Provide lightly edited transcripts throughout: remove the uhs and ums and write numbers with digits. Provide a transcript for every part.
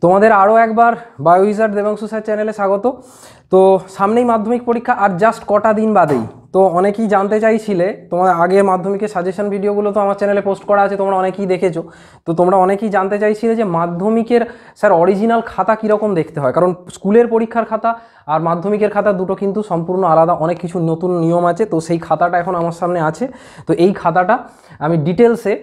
তোমাদের আরও একবার বায়োউইজার্ড দেবাংশু স্যার চ্যানেলে স্বাগত। তো সামনেই মাধ্যমিক পরীক্ষা আর জাস্ট কটা দিন বাদেই। তো অনেকেই জানতে চাইছিলে, তোমার আগে মাধ্যমিকের সাজেশন ভিডিওগুলো তো আমার চ্যানেলে পোস্ট করা আছে, তোমরা অনেকেই দেখেছো। তো তোমরা অনেকেই জানতে চাইছিলে যে মাধ্যমিকের স্যার অরিজিনাল খাতা কীরকম দেখতে হয়, কারণ স্কুলের পরীক্ষার খাতা আর মাধ্যমিকের খাতা দুটো কিন্তু সম্পূর্ণ আলাদা, অনেক কিছু নতুন নিয়ম আছে। তো সেই খাতাটা এখন আমার সামনে আছে। তো এই খাতাটা আমি ডিটেলসে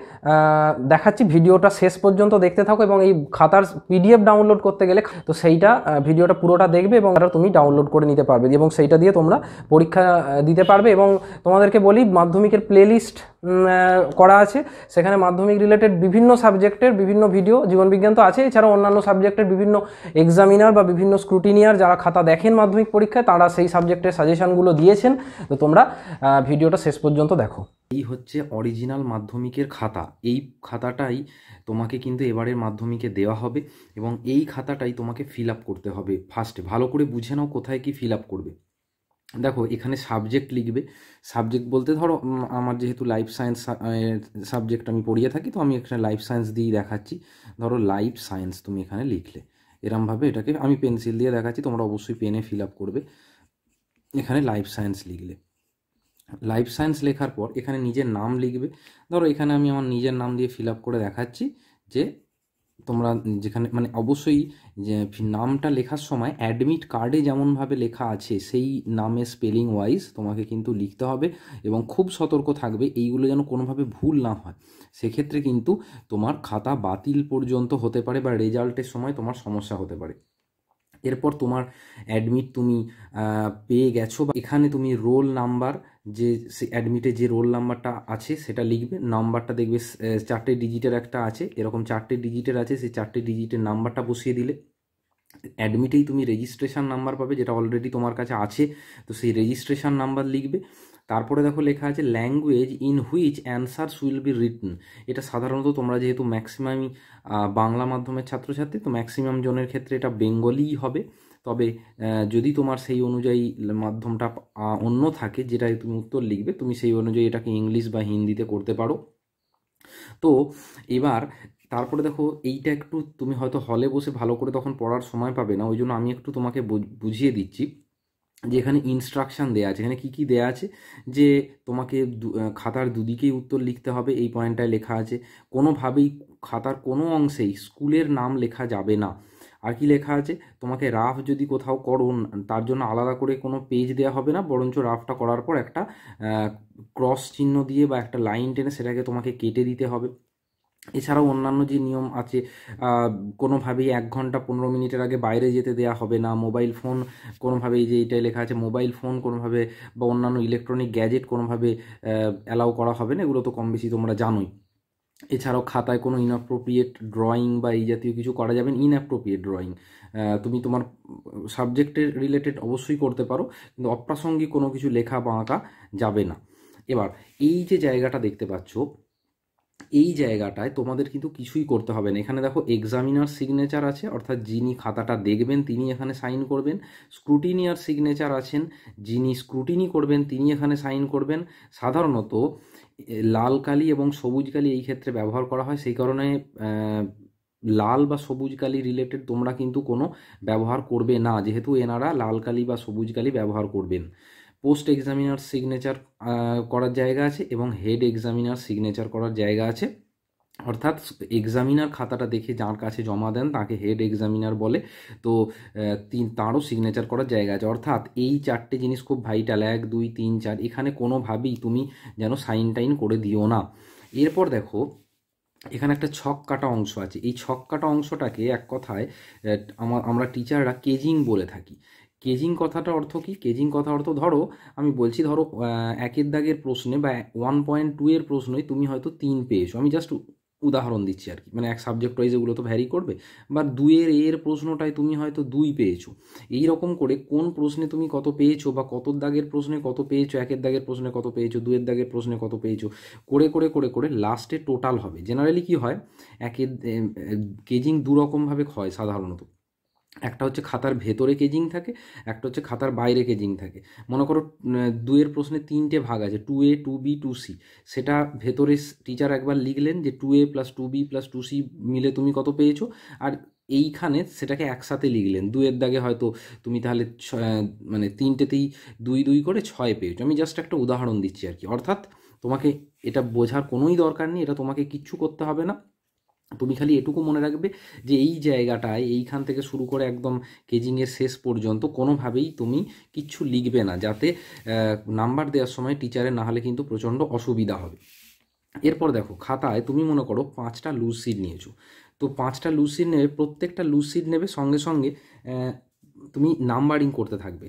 দেখাচ্ছি, ভিডিওটা শেষ পর্যন্ত দেখতে থাকো। এবং এই খাতার পিডিএফ ডাউনলোড করতে গেলে তো সেইটা ভিডিওটা পুরোটা দেখবে এবং এটা তুমি ডাউনলোড করে নিতে পারবে এবং সেইটা দিয়ে তোমরা পরীক্ষা দিতে পারবে। এবং তোমাদেরকে বলি, মাধ্যমিকের প্লেলিস্ট করা আছে, সেখানে মাধ্যমিক রিলেটেড বিভিন্ন সাবজেক্টের বিভিন্ন ভিডিও, জীবনবিজ্ঞান তো আছে, এছাড়াও অন্যান্য সাবজেক্টের বিভিন্ন এক্সামিনার বা বিভিন্ন স্ক্রুটিনিয়ার যারা খাতা দেখেন মাধ্যমিক পরীক্ষায়, তারা সেই সাবজেক্টের সাজেশনগুলো দিয়েছেন। তো তোমরা ভিডিওটা শেষ পর্যন্ত দেখো। এই হচ্ছে অরিজিনাল মাধ্যমিকের খাতা। এই খাতাটাই তোমাকে কিন্তু এবারের মাধ্যমিকে দেওয়া হবে এবং এই খাতাটাই তোমাকে ফিল আপ করতে হবে। ফার্স্টে ভালো করে বুঝে নাও কোথায় কি ফিল আপ করবে। দেখো, এখানে সাবজেক্ট লিখবে। সাবজেক্ট বলতে ধরো আমার যেহেতু লাইফ সায়েন্স সাবজেক্ট আমি পড়িয়ে থাকি, তো আমি এখানে লাইফ সায়েন্স দিয়েই দেখাচ্ছি। ধরো লাইফ সায়েন্স তুমি এখানে লিখলে, এরমভাবে এটাকে আমি পেন্সিল দিয়ে দেখাচ্ছি, তোমরা অবশ্যই পেনে ফিল আপ করবে। এখানে লাইফ সায়েন্স লিখলে, লাইফ সায়েন্স লেখার পর এখানে নিজের নাম লিখবে। ধরো এখানে আমি আমার নিজের নাম দিয়ে ফিল আপ করে দেখাচ্ছি যে তোমরা যেখানে মানে অবশ্যই যে নামটা লেখার সময় অ্যাডমিট কার্ডে যেমনভাবে লেখা আছে সেই নামে স্পেলিং ওয়াইজ তোমাকে কিন্তু লিখতে হবে এবং খুব সতর্ক থাকবে এইগুলো যেন কোনোভাবে ভুল না হয়। সেক্ষেত্রে কিন্তু তোমার খাতা বাতিল পর্যন্ত হতে পারে বা রেজাল্টের সময় তোমার সমস্যা হতে পারে। এরপর তোমার অ্যাডমিট তুমি পেয়ে গেছো, বা এখানে তুমি রোল নাম্বার, যে অ্যাডমিটে যে রোল নাম্বারটা আছে সেটা লিখবে। নাম্বারটা দেখবে 4টে ডিজিটের একটা আছে, এরকম 4টে ডিজিটের আছে, সেই 4টে ডিজিটের নাম্বারটা বসিয়ে দিলে অ্যাডমিটেই তুমি রেজিস্ট্রেশন নাম্বার পাবে, যেটা অলরেডি তোমার কাছে আছে। তো সেই রেজিস্ট্রেশন নাম্বার লিখবে। তারপরে দেখো লেখা আছে language in which answers will be written. এটা সাধারণত তোমরা যেহেতু ম্যাক্সিমামই বাংলা মাধ্যমের ছাত্রছাত্রী, তো ম্যাক্সিমাম জনের ক্ষেত্রে এটা বেঙ্গলিই হবে। তবে যদি তোমার সেই অনুযায়ী মাধ্যমটা অন্য থাকে, যেটাই তুমি উত্তর লিখবে, তুমি সেই অনুযায়ী এটাকে ইংলিশ বা হিন্দিতে করতে পারো। তো এবার তারপরে দেখো, এইটা একটু তুমি হয়তো হলে বসে ভালো করে তখন পড়ার সময় পাবে না, ওই জন্য আমি একটু তোমাকে বুঝিয়ে দিচ্ছি যে এখানে ইনস্ট্রাকশান দেওয়া আছে। এখানে কী কী দেওয়া আছে, যে তোমাকে খাতার দুদিকেই উত্তর লিখতে হবে, এই পয়েন্টটায় লেখা আছে। কোনোভাবেই খাতার কোনো অংশেই স্কুলের নাম লেখা যাবে না। আর কি লেখা আছে, তোমাকে রাফ যদি কোথাও করো, তার জন্য আলাদা করে কোনো পেজ দেওয়া হবে না, বরঞ্চ রাফটা করার পর একটা ক্রস চিহ্ন দিয়ে বা একটা লাইন টেনে সেটাকে তোমাকে কেটে দিতে হবে। এছাড়াও অন্যান্য যে নিয়ম আছে, কোনোভাবেই 1 ঘন্টা 15 মিনিটের আগে বাইরে যেতে দেওয়া হবে না। মোবাইল ফোন কোনোভাবেই, যে এইটাই লেখা আছে, মোবাইল ফোন কোনোভাবে বা অন্যান্য ইলেকট্রনিক গ্যাজেট কোনোভাবে অ্যালাউ করা হবে না, এগুলো তো কম বেশি তোমরা জানোই। এছাড়াও খাতায় কোনো ইনঅ্যাপ্রোপ্রিয়েট ড্রয়িং বা এই জাতীয় কিছু করা যাবে না। ইনঅ্যাপ্রোপ্রিয়েট ড্রয়িং তুমি তোমার সাবজেক্টের রিলেটেড অবশ্যই করতে পারো, কিন্তু অপ্রাসঙ্গিক কোনো কিছু লেখা বা আঁকা যাবে না। এবার এই যে জায়গাটা দেখতে পাচ্ছ, এই জায়গাটায় তোমাদের কিন্তু কিছুই করতে হবে না। এখানে দেখো এক্সামিনার সিগনেচার আছে, অর্থাৎ যিনি খাতাটা দেখবেন তিনি এখানে সাইন করবেন। স্ক্রুটিনিয়ার সিগনেচার আছেন, যিনি স্ক্রুটিনি করবেন তিনি এখানে সাইন করবেন। সাধারণত লাল কালি এবং সবুজ কালি এই ক্ষেত্রে ব্যবহার করা হয়, সেই কারণে লাল বা সবুজ কালি রিলেটেড তোমরা কিন্তু কোনো ব্যবহার করবে না, যেহেতু এনারা লাল কালি বা সবুজ কালি ব্যবহার করবেন। পোস্ট এক্সামিনার সিগনেচার করার জায়গা আছে এবং হেড এক্সামিনার সিগনেচার করার জায়গা আছে। অর্থাৎ এক্সামিনার খাতাটা দেখে যার কাছে জমা দেন তাকে হেড এক্সামিনার বলে। তো তারও সিগনেচার করার জায়গা আছে। অর্থাৎ এই 4টে জিনিস খুব ভাইটাল, 1 2 3 4, এখানে কোনোভাবেই তুমি যেন সাইন টাইন করে দিও না। এরপর দেখো, এখানে একটা ছক কাটা অংশ আছে। এই ছক কাটা অংশটাকে এক কথায় আমরা টিচাররা কেজিং বলে থাকি। কেজিং কথাটা অর্থ কি? কেজিং কথা অর্থ, ধরো আমি বলছি, ধরো 1-এর দাগের প্রশ্নে বা 1.2 এর প্রশ্নে তুমি হয়তো 3 পেয়েছো, আমি জাস্ট উদাহরণ দিচ্ছি আর কি, মানে এক সাবজেক্ট ওয়াইজ এগুলো তো ভ্যারি করবে। বা 2-এর এর প্রশ্নটায় তুমি হয়তো 2 পেয়েছো। এই রকম করে কোন প্রশ্নে তুমি কত পেয়েছো বা কত দাগের প্রশ্নে কত পেয়েছো, 1-এর দাগের প্রশ্নে কত পেয়েছো, 2-এর দাগের প্রশ্নে কত পেয়েছো, করে করে করে করে লাস্টে টোটাল হবে। জেনারেলি কি হয়, একের কেজিং 2 রকমভাবে হয় সাধারণত। একটা হচ্ছে খাতার ভেতরে কেজিং থাকে, একটা হচ্ছে খাতার বাইরে কেজিং থাকে। মনে করো 2-এর প্রশ্নে 3টে ভাগ আছে, 2A 2B 2C। সেটা ভেতরে টিচার একবার লিখলেন যে 2A + 2B + 2C মিলে তুমি কত পেয়েছো, আর এইখানে সেটাকে একসাথে লিখলেন, 2-এর দাগে হয়তো তুমি তাহলে মানে 3টেতেই 2 করে 6 পেয়েছো। আমি জাস্ট একটা উদাহরণ দিচ্ছি আর কি। অর্থাৎ তোমাকে এটা বোঝার কোনোই দরকার নেই, এটা তোমাকে কিচ্ছু করতে হবে না। তুমি খালি এটুকু মনে রাখবে যে এই জায়গাটায় এইখান থেকে শুরু করে একদম কেজিংয়ের শেষ পর্যন্ত কোনোভাবেই তুমি কিচ্ছু লিখবে না, যাতে নাম্বার দেওয়ার সময় টিচারের না হলে কিন্তু প্রচণ্ড অসুবিধা হবে। এরপর দেখো, খাতায় তুমি মনে করো 5টা লুজ সিট নিয়েছো। তো 5টা লুজ সিট নেবে, প্রত্যেকটা লুজ সিট নেবে, সঙ্গে সঙ্গে তুমি নাম্বারিং করতে থাকবে।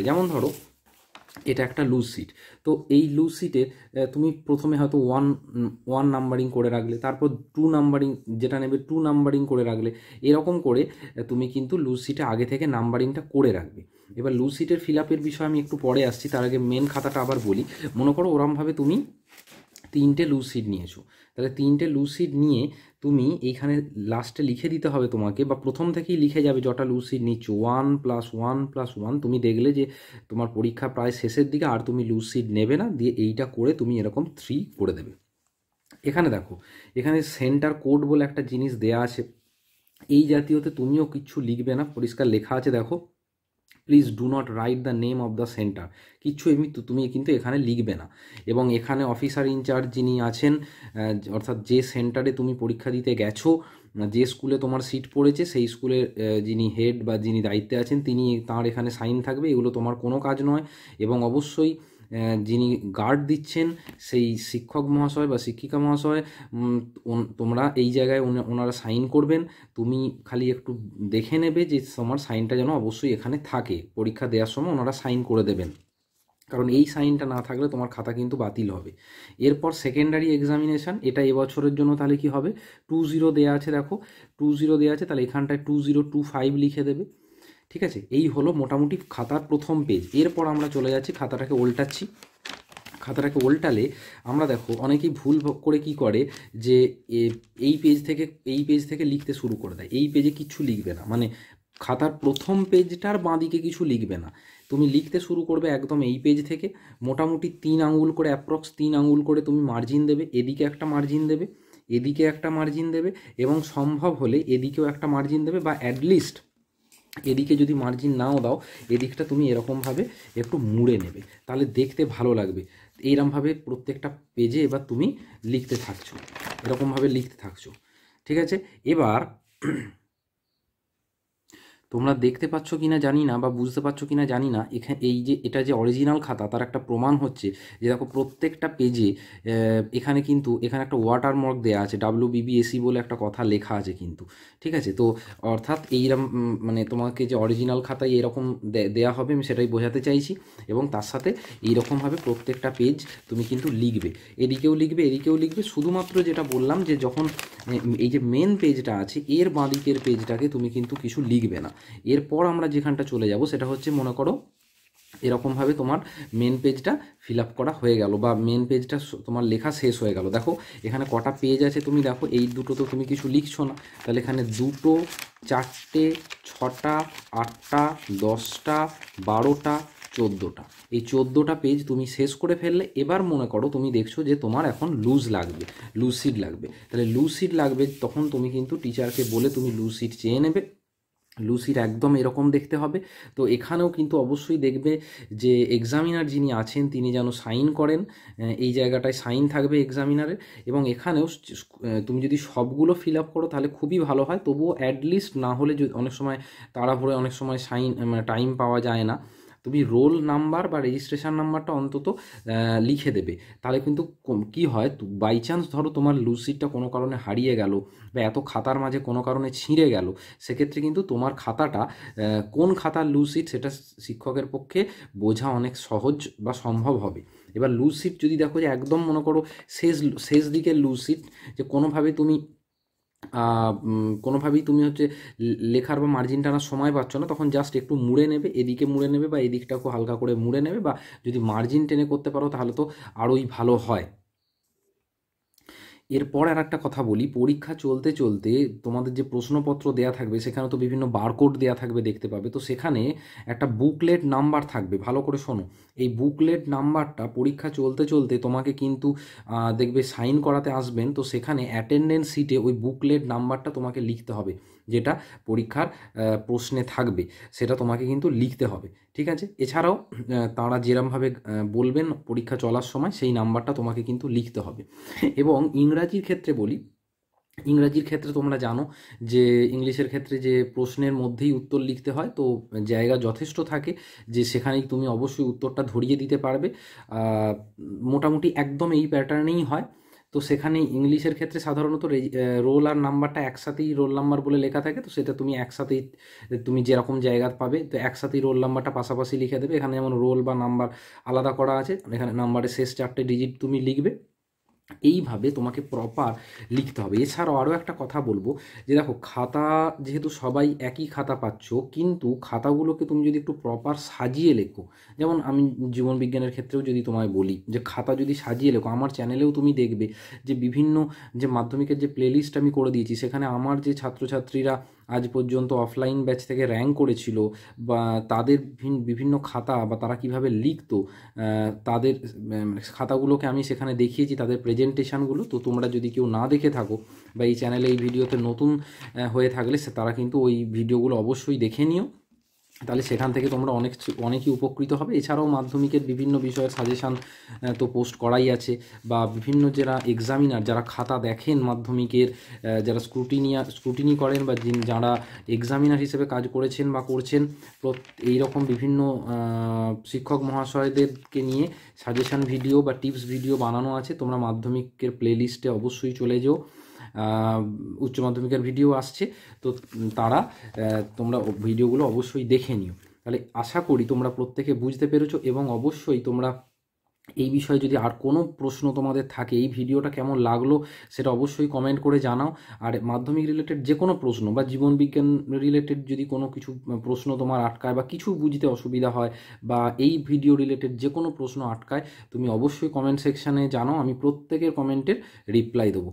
যেমন ধরো এটা একটা লুজ সিট, তো এই লুজ সিটে তুমি প্রথমে হয়তো ওয়ান নাম্বারিং করে রাখলে, তারপর 2 নাম্বারিং যেটা নেবে 2 নাম্বারিং করে রাখলে, এরকম করে তুমি কিন্তু লুজ সিটে আগে থেকে নাম্বারিংটা করে রাখবে। এবার লুজ সিটের ফিল আপের বিষয়ে আমি একটু পরে আসছি, তার আগে মেন খাতাটা আবার বলি। মনে করো ওরমভাবে তুমি 3টে লুজ সিট নিয়েছো, তাহলে 3টে লুজ সিট নিয়ে তুমি এইখানে লাস্টে লিখে দিতে হবে তোমাকে, বা প্রথম থেকেই লিখে যাবে যটা লুজ সিট নিচ্ছ, 1 + 1 + 1। তুমি দেখলে যে তোমার পরীক্ষা প্রায় শেষের দিকে, আর তুমি লুজ সিট নেবে না, দিয়ে এইটা করে তুমি এরকম 3 করে দেবে। এখানে দেখো, এখানে সেন্টার কোড বলে একটা জিনিস দেয়া আছে, এই জাতীয়তে তুমিও কিচ্ছু লিখবে না, পরিষ্কার লেখা আছে দেখো, please do not write the name of the centre. কিচ্ছু তুমি কিন্তু এখানে লিখবে না। এবং এখানে অফিসার ইনচার্জ যিনি আছেন, অর্থাৎ যে সেন্টারে তুমি পরীক্ষা দিতে গেছো, যে স্কুলে তোমার সিট পড়েছে, সেই স্কুলের যিনি হেড বা যিনি দায়িত্বে আছেন, তার এখানে সাইন থাকবে। এগুলো তোমার কোনো কাজ নয়। এবং অবশ্যই যিনি গার্ড দিচ্ছেন, সেই শিক্ষক মহাশয় বা শিক্ষিকা মহাশয়, তোমরা এই জায়গায় ওনারা সাইন করবেন। তুমি খালি একটু দেখে নেবে যে তোমার সাইনটা যেন অবশ্যই এখানে থাকে। পরীক্ষা দেওয়ার সময় ওনারা সাইন করে দেবেন, কারণ এই সাইনটা না থাকলে তোমার খাতা কিন্তু বাতিল হবে। এরপর সেকেন্ডারি এক্সামিনেশান, এটা এবছরের জন্য তাহলে কি হবে, 20 দেওয়া আছে, দেখো 20 দেওয়া আছে, তাহলে এখানটায় 2025 লিখে দেবে। ঠিক আছে, এই হলো মোটামুটি খাতার প্রথম পেজ। এরপর আমরা চলে যাচ্ছি, খাতাটাকে উল্টাচ্ছি। খাতাটাকে উল্টালে আমরা দেখো অনেকেই ভুল করে কি করে, যে এই পেজ থেকে লিখতে শুরু করে দেয়। এই পেজে কিছু লিখবে না, মানে খাতার প্রথম পেজটার বাঁদিকে কিছু লিখবে না, তুমি লিখতে শুরু করবে একদম এই পেজ থেকে। মোটামুটি 3 আঙুল করে, অ্যাপ্রক্স 3 আঙুল করে তুমি মার্জিন দেবে। এদিকে একটা মার্জিন দেবে, এদিকে একটা মার্জিন দেবে, এবং সম্ভব হলে এদিকেও একটা মার্জিন দেবে, বা অ্যাটলিস্ট এদিকে যদি মার্জিন নাও দাও, এদিকটা তুমি এরকমভাবে একটু মুড়ে নেবে, তাহলে দেখতে ভালো লাগবে। এইরকমভাবে প্রত্যেকটা পেজে এবার তুমি লিখতে থাকছো, এরকমভাবে লিখতে থাকছো। ঠিক আছে, এবার তোমরা দেখতে পাচ্ছ কিনা জানি না, বা বুঝতে পারছো কিনা জানি না, এখানে এই যে এটা যে অরিজিনাল খাতা, তার একটা প্রমাণ হচ্ছে যে দেখো প্রত্যেকটা পেজে এখানে কিন্তু এখানে একটা ওয়াটারমার্ক দেওয়া আছে, WBBSE বলে একটা কথা লেখা আছে কিন্তু। ঠিক আছে, তো অর্থাৎ এইরকম মানে তোমাকে যে অরিজিনাল খাতায় এরকম দেয়া হবে, আমি সেটাই বোঝাতে চাইছি। এবং তার সাথে এইরকমভাবে প্রত্যেকটা পেজ তুমি কিন্তু লিখবে, এদিকেও লিখবে, এদিকেও লিখবে। শুধুমাত্র যেটা বললাম যে যখন এই যে মেন পেজটা আছে, এর বাঁদিকের পেজটাকে তুমি কিন্তু কিছু লিখবে না। এরপর আমরা যেখানটা চলে যাব সেটা হচ্ছে, মনে করো এরকমভাবে তোমার মেন পেজটা ফিল আপ করা হয়ে গেল, বা মেন পেজটা তোমার লেখা শেষ হয়ে গেল। দেখো এখানে কটা পেজ আছে তুমি দেখো, এই দুটো তো তুমি কিছু লিখছো না, তাহলে এখানে 2, 4, 6, 8, 10, 12, 14টা, এই 14টা পেজ তুমি শেষ করে ফেললে। এবার মনে করো তুমি দেখছো যে তোমার এখন লুজ সিট লাগবে, তাহলে লুজ সিট লাগবে, তখন তুমি কিন্তু টিচারকে বলে তুমি লুজ সিট চেয়ে নেবে। লুসির একদম এরকম দেখতে হবে। তো এখানেও কিন্তু অবশ্যই দেখবে যে এক্সামিনার যিনি আছেন তিনি যেন সাইন করেন, এই জায়গাটায় সাইন থাকবে এক্সামিনারের। এবং এখানেও তুমি যদি সবগুলো ফিল আপ করো তাহলে খুবই ভালো হয়, তবুও অ্যাটলিস্ট না হলে অনেক সময় তাড়াহুড়ো, অনেক সময় টাইম পাওয়া যায় না, তুমি রোল নাম্বার বা রেজিস্ট্রেশন নাম্বারটা অন্তত লিখে দেবে। তাহলে কিন্তু কি হয়, বাই চান্স ধরো তোমার লুসিটটা কোনো কারণে হারিয়ে গেল, বা এত খাতার মাঝে কোনো কারণে ছিঁড়ে গেল, সেক্ষেত্রে কিন্তু তোমার খাতাটা কোন খাতার লুসিট সেটা শিক্ষকের পক্ষে বোঝা অনেক সহজ বা সম্ভব হবে। এবার লুসিট যদি দেখো যে একদম মনে করো শেষ দিকের লুসিট, যে কোনোভাবেই তুমি হচ্ছে লেখার বা মার্জিন টানার সময় পাচ্ছ না, তখন জাস্ট একটু মুড়ে নেবে, এদিকে মুড়ে নেবে, বা এদিকটাকে হালকা করে মুড়ে নেবে, বা যদি মার্জিন টেনে করতে পারো তাহলে তো আরোই ভালো হয়। এরপর আর একটা কথা বলি, পরীক্ষা চলতে চলতে তোমাদের যে প্রশ্নপত্র দেয়া থাকবে সেখানে তো বিভিন্ন বারকোড দেয়া থাকবে, দেখতে পাবে। তো সেখানে একটা বুকলেট নাম্বার থাকবে, ভালো করে শোনো। এই বুকলেট নাম্বারটা পরীক্ষা চলতে চলতে তোমাকে কিন্তু দেখবে সাইন করাতে আসবেন, তো সেখানে অ্যাটেন্ডেন্স শিটে ওই বুকলেট নাম্বারটা তোমাকে লিখতে হবে, যেটা পরীক্ষার প্রশ্নে থাকবে সেটা তোমাকে কিন্তু লিখতে হবে, ঠিক আছে? এছাড়াও তাঁরা যেরমভাবে বলবেন পরীক্ষা চলার সময় সেই নাম্বারটা তোমাকে কিন্তু লিখতে হবে। এবং ইংরাজির ক্ষেত্রে বলি, ইংরাজির ক্ষেত্রে তোমরা জানো যে ইংলিশের ক্ষেত্রে যে প্রশ্নের মধ্যেই উত্তর লিখতে হয়, তো জায়গা যথেষ্ট থাকে যে সেখানেই তুমি অবশ্যই উত্তরটা ধরিয়ে দিতে পারবে। মোটামুটি একদম এই প্যাটার্নেই হয়। তো সেখানে ইংলিশের ক্ষেত্রে সাধারণত রোল আর নাম্বারটা একসাথেই রোল নাম্বার বলে লেখা থাকে, তো সেটা তুমি একসাথেই তুমি যেরকম জায়গা পাবে তো একসাথেই রোল নাম্বারটা পাশাপাশি লিখে দেবে। এখানে যেমন রোল বা নাম্বার আলাদা করা আছে, এখানে নাম্বারের শেষ 4টে ডিজিট তুমি লিখবে, এইভাবে তোমাকে প্রপার লিখতে হবে। এছাড়াও আরও একটা কথা বলবো যে দেখো, খাতা যেহেতু সবাই একই খাতা পাচ্ছ, কিন্তু খাতাগুলোকে তুমি যদি একটু প্রপার সাজিয়ে লেখো, যেমন আমি জীবন বিজ্ঞানের ক্ষেত্রেও যদি তোমায় বলি যে খাতা যদি সাজিয়ে লেখো, আমার চ্যানেলেও তুমি দেখবে যে বিভিন্ন যে মাধ্যমিকের যে প্লেলিস্ট আমি করে দিয়েছি, সেখানে আমার যে ছাত্রছাত্রীরা আজ পর্যন্ত অফলাইন ব্যাচ থেকে র্যাঙ্ক করেছিল বা তাদের বিভিন্ন খাতা বা তারা কিভাবে লিখতো, তাদের খাতাগুলোকে আমি সেখানে দেখিয়েছি, তাদের প্রেজেন্টেশনগুলো। তো তোমরা যদি কেউ না দেখে থাকো বা এই চ্যানেলে এই ভিডিওতে নতুন হয়ে থাকলে তারা কিন্তু ওই ভিডিওগুলো অবশ্যই দেখে নিও, তাহলে সেখান থেকে তোমরা অনেকই উপকৃত হবে। এছাড়াও মাধ্যমিকের বিভিন্ন বিষয়ের সাজেশান তো পোস্ট করাই আছে, বা বিভিন্ন যারা এক্সামিনার, যারা খাতা দেখেন মাধ্যমিকের, যারা স্ক্রুটিনি করেন বা যারা এক্সামিনার হিসেবে কাজ করেছেন বা করছেন, এই রকম বিভিন্ন শিক্ষক মহাশয়দেরকে নিয়ে সাজেশান ভিডিও বা টিপস ভিডিও বানানো আছে। তোমরা মাধ্যমিকের প্লেলিস্টে অবশ্যই চলে যেও, উচ্চ মাধ্যমিকের ভিডিও আসছে, তো তারা তোমরা ভিডিওগুলো অবশ্যই দেখে নিও। তাহলে আশা করি তোমরা প্রত্যেকে বুঝতে পেরেছো, এবং অবশ্যই তোমরা এই বিষয়ে যদি আর কোনো প্রশ্ন তোমাদের থাকে, এই ভিডিওটা কেমন লাগলো সেটা অবশ্যই কমেন্ট করে জানাও। আর মাধ্যমিক রিলেটেড যে কোনো প্রশ্ন বা জীবন বিজ্ঞান রিলেটেড যদি কোনো কিছু প্রশ্ন তোমার আটকায় বা কিছু বুঝতে অসুবিধা হয়, বা এই ভিডিও রিলেটেড যে কোনো প্রশ্ন আটকায়, তুমি অবশ্যই কমেন্ট সেকশানে জানাও, আমি প্রত্যেকের কমেন্টের রিপ্লাই দেবো।